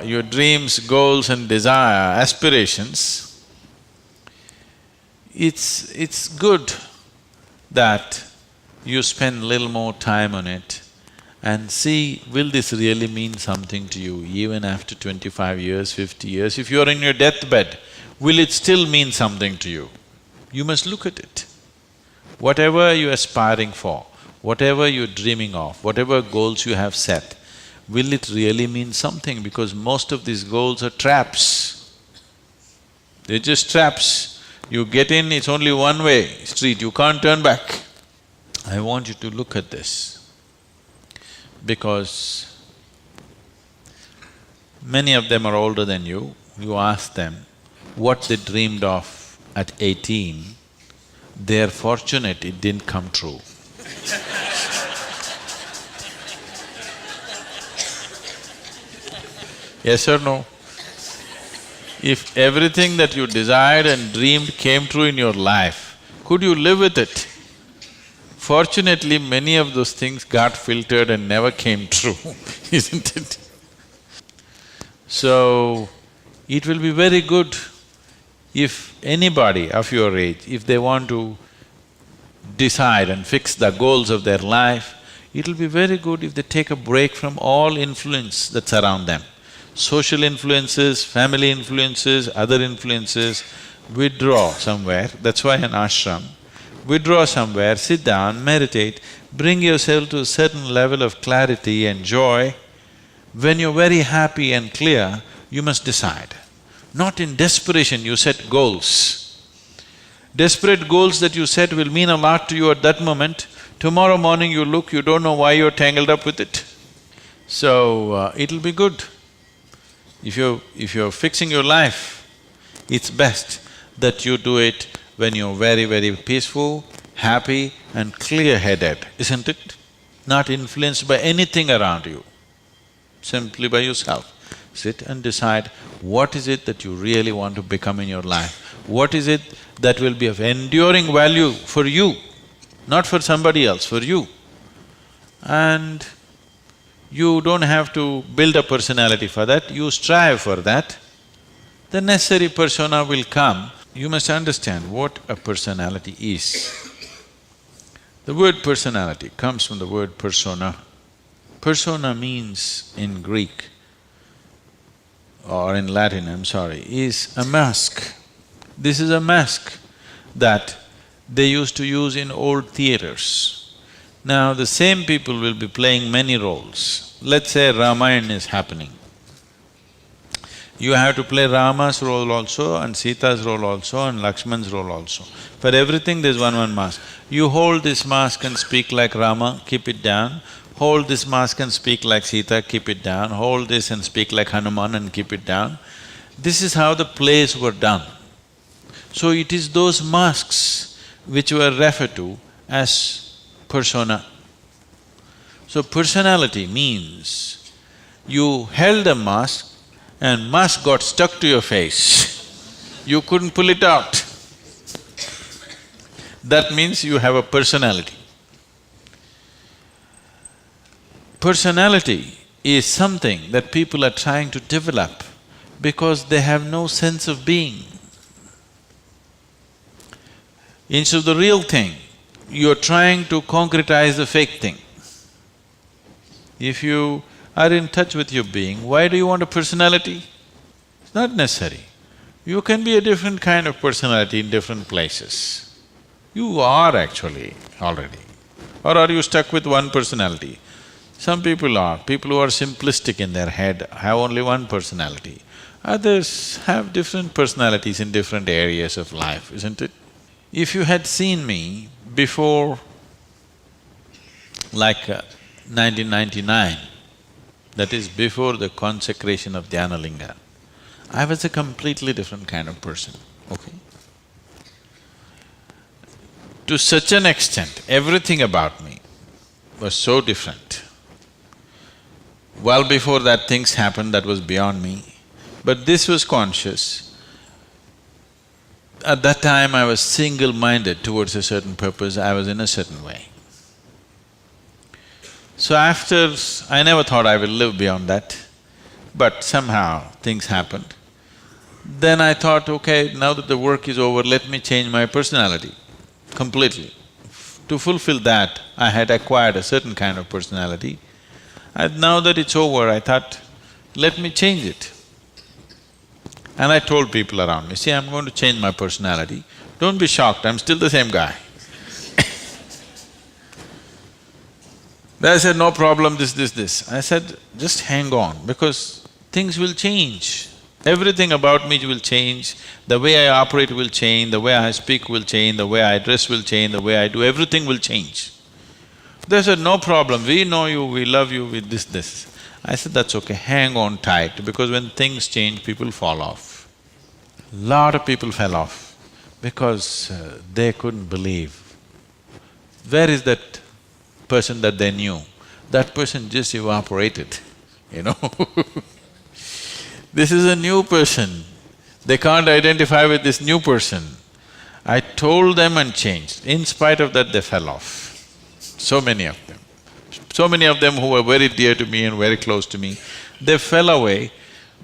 your dreams, goals and desire, aspirations, it's good that you spend little more time on it and see, will this really mean something to you even after 25 years, 50 years? If you're in your deathbed, will it still mean something to you? You must look at it. Whatever you're aspiring for, whatever you're dreaming of, whatever goals you have set, will it really mean something? Because most of these goals are traps. They're just traps. You get in, it's only one-way street, you can't turn back. I want you to look at this, because many of them are older than you. You ask them what they dreamed of at 18, they're fortunate it didn't come true. Yes or no? If everything that you desired and dreamed came true in your life, could you live with it? Fortunately, many of those things got filtered and never came true, isn't it? So, it will be very good if anybody of your age, if they want to decide and fix the goals of their life, it'll be very good if they take a break from all influence that's around them. Social influences, family influences, other influences, withdraw somewhere, that's why an ashram. Withdraw somewhere, sit down, meditate, bring yourself to a certain level of clarity and joy. When you're very happy and clear, you must decide. Not in desperation, you set goals. Desperate goals that you set will mean a lot to you at that moment. Tomorrow morning you look, you don't know why you're tangled up with it. So, it'll be good. If you're fixing your life, it's best that you do it when you're very, very peaceful, happy and clear-headed, isn't it? Not influenced by anything around you, simply by yourself. Sit and decide what is it that you really want to become in your life. What is it that will be of enduring value for you, not for somebody else, for you. And you don't have to build a personality for that, you strive for that. The necessary persona will come. You must understand what a personality is. The word personality comes from the word persona. Persona means in Greek or in Latin, I'm sorry, is a mask. This is a mask that they used to use in old theaters. Now the same people will be playing many roles. Let's say Ramayana is happening. You have to play Rama's role also and Sita's role also and Lakshman's role also. For everything there's one mask. You hold this mask and speak like Rama, keep it down. Hold this mask and speak like Sita, keep it down. Hold this and speak like Hanuman and keep it down. This is how the plays were done. So it is those masks which were referred to as persona. So personality means you held a mask and mask got stuck to your face, you couldn't pull it out. That means you have a personality. Personality is something that people are trying to develop because they have no sense of being. Instead of the real thing, you're trying to concretize the fake thing. If you are in touch with your being, why do you want a personality? It's not necessary. You can be a different kind of personality in different places. You are actually already. Or are you stuck with one personality? Some people are. People who are simplistic in their head have only one personality. Others have different personalities in different areas of life, isn't it? If you had seen me before like 1999, that is before the consecration of Dhyanalinga, I was a completely different kind of person, okay? To such an extent, everything about me was so different. Well before that things happened that was beyond me, but this was conscious. At that time I was single-minded towards a certain purpose, I was in a certain way. So after… I never thought I will live beyond that. but somehow things happened. Then I thought, okay, now that the work is over, let me change my personality completely. To fulfill that, I had acquired a certain kind of personality. And now that it's over, I thought, let me change it. And I told people around me, see, I'm going to change my personality. Don't be shocked, I'm still the same guy. They said, no problem, this. I said, just hang on, because things will change. Everything about me will change, the way I operate will change, the way I speak will change, the way I dress will change, the way I do, everything will change. They said, no problem, we know you, we love you with this. I said, that's okay, hang on tight, because when things change, people fall off. Lot of people fell off because they couldn't believe. Where is that person that they knew? That person just evaporated, you know This is a new person, they can't identify with this new person. I told them and changed. In spite of that, they fell off. So many of them. So many of them who were very dear to me and very close to me, they fell away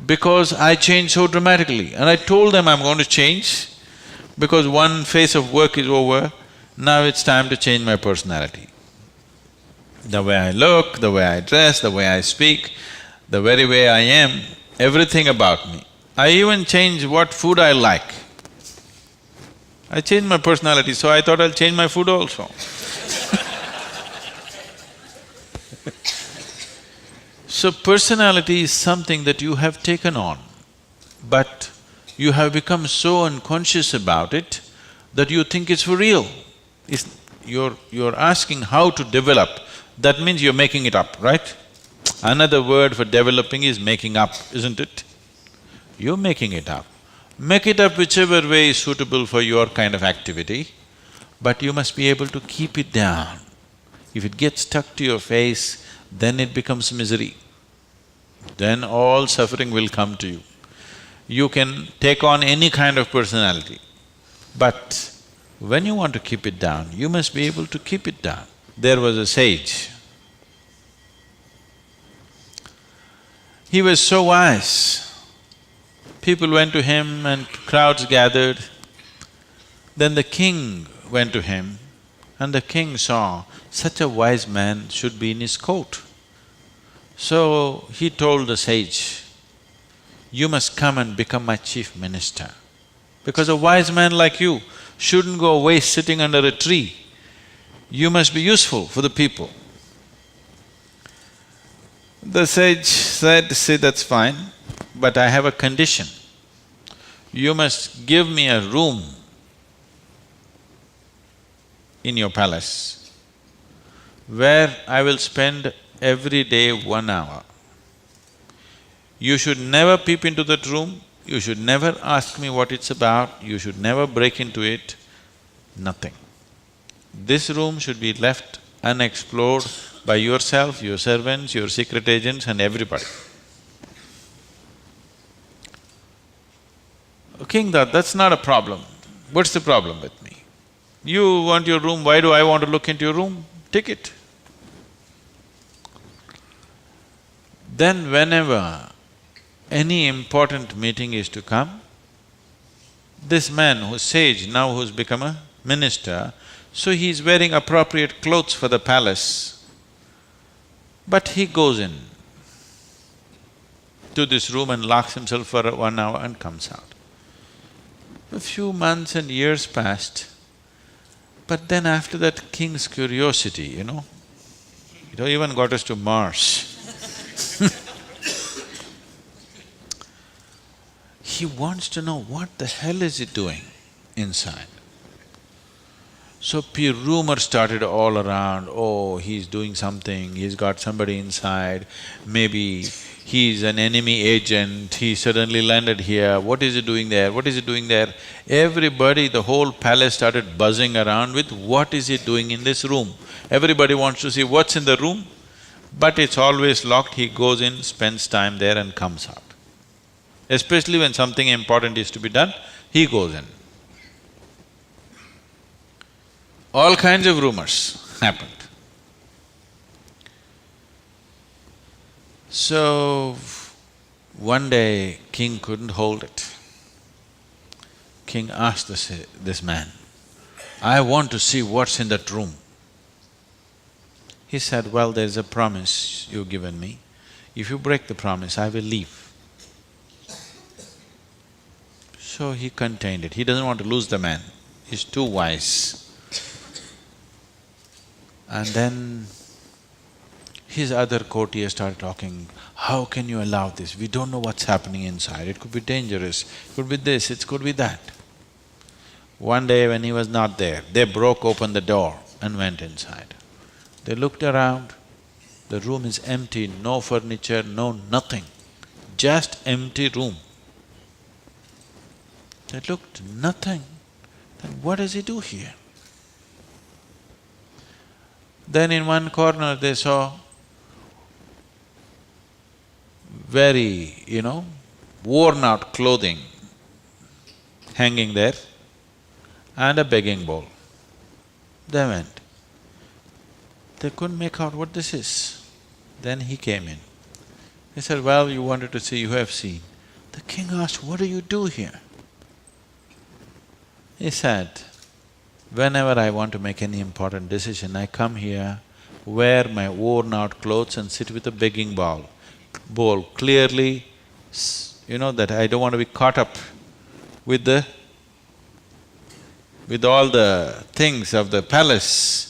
because I changed so dramatically. And I told them I'm going to change because one phase of work is over, now it's time to change my personality. The way I look, the way I dress, the way I speak, the very way I am, everything about me. I even changed what food I like. I changed my personality, so I thought I'll change my food also. So personality is something that you have taken on, but you have become so unconscious about it that you think it's for real. You're asking how to develop, that means you're making it up, right? Another word for developing is making up, isn't it? You're making it up. Make it up whichever way is suitable for your kind of activity, but you must be able to keep it down. If it gets stuck to your face, then it becomes misery. Then all suffering will come to you. You can take on any kind of personality, but when you want to keep it down, you must be able to keep it down. There was a sage. He was so wise. People went to him and crowds gathered. Then the king went to him and the king saw such a wise man should be in his court. So he told the sage, you must come and become my chief minister, because a wise man like you shouldn't go waste sitting under a tree. You must be useful for the people. The sage said, see, that's fine, but I have a condition. You must give me a room in your palace where I will spend every day 1 hour. You should never peep into that room, you should never ask me what it's about, you should never break into it, nothing. This room should be left unexplored by yourself, your servants, your secret agents and everybody. King thought, that's not a problem. What's the problem with me? You want your room, why do I want to look into your room? Take it. Then whenever any important meeting is to come, this man who's sage, now who's become a minister, so he's wearing appropriate clothes for the palace, but he goes in to this room and locks himself for 1 hour and comes out. A few months and years passed, but then after that king's curiosity, it even got us to Mars. He wants to know what the hell is he doing inside. So rumors started all around, oh, he's doing something, he's got somebody inside, maybe he's an enemy agent, he suddenly landed here, what is he doing there, what is he doing there? Everybody, the whole palace started buzzing around with what is he doing in this room. Everybody wants to see what's in the room, but it's always locked, he goes in, spends time there and comes out. Especially when something important is to be done, he goes in. All kinds of rumors happened. So, One day, king couldn't hold it. King asked this man, "I want to see what's in that room." He said, "Well, there's a promise you've given me. If you break the promise, I will leave." So he contained it. He doesn't want to lose the man. He's too wise. And then his other courtiers started talking, "How can you allow this? We don't know what's happening inside. It could be dangerous, it could be this, it could be that." One day when he was not there, they broke open the door and went inside. They looked around, the room is empty, no furniture, no nothing, just empty room. They looked, nothing. Then what does he do here? Then in one corner they saw very, worn out clothing hanging there and a begging bowl. They went. They couldn't make out what this is. Then he came in. He said, "Well, you wanted to see, you have seen." The king asked, "What do you do here?" He said, "Whenever I want to make any important decision, I come here, wear my worn-out clothes and sit with a begging bowl. Clearly, that I don't want to be caught up with all the things of the palace.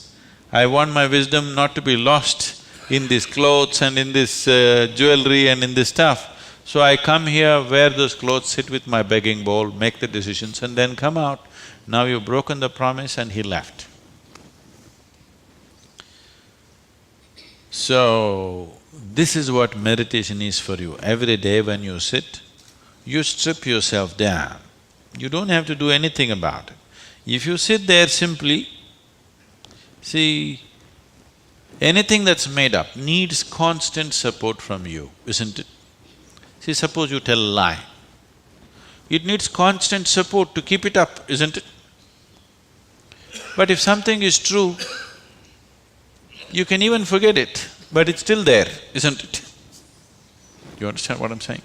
I want my wisdom not to be lost in these clothes and in this jewelry and in this stuff. So I come here, wear those clothes, sit with my begging bowl, make the decisions and then come out. Now you've broken the promise," and he left. So, this is what meditation is for you. Every day when you sit, you strip yourself down. You don't have to do anything about it. If you sit there simply, see, anything that's made up needs constant support from you, isn't it? See, suppose you tell a lie. It needs constant support to keep it up, isn't it? But if something is true, you can even forget it, but it's still there, isn't it? You understand what I'm saying?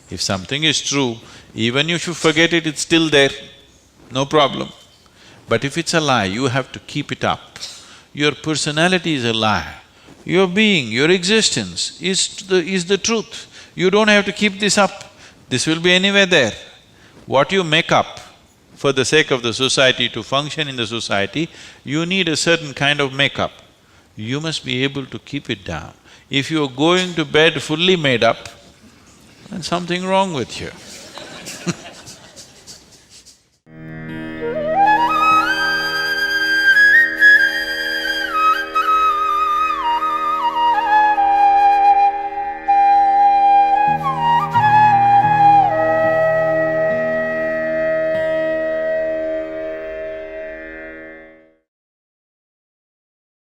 If something is true, even if you forget it, it's still there, no problem. But if it's a lie, you have to keep it up. Your personality is a lie. Your being, your existence is the truth. You don't have to keep this up, this will be anywhere there. What you make up for the sake of the society, to function in the society, you need a certain kind of makeup. You must be able to keep it down. If you're going to bed fully made up, then something wrong with you.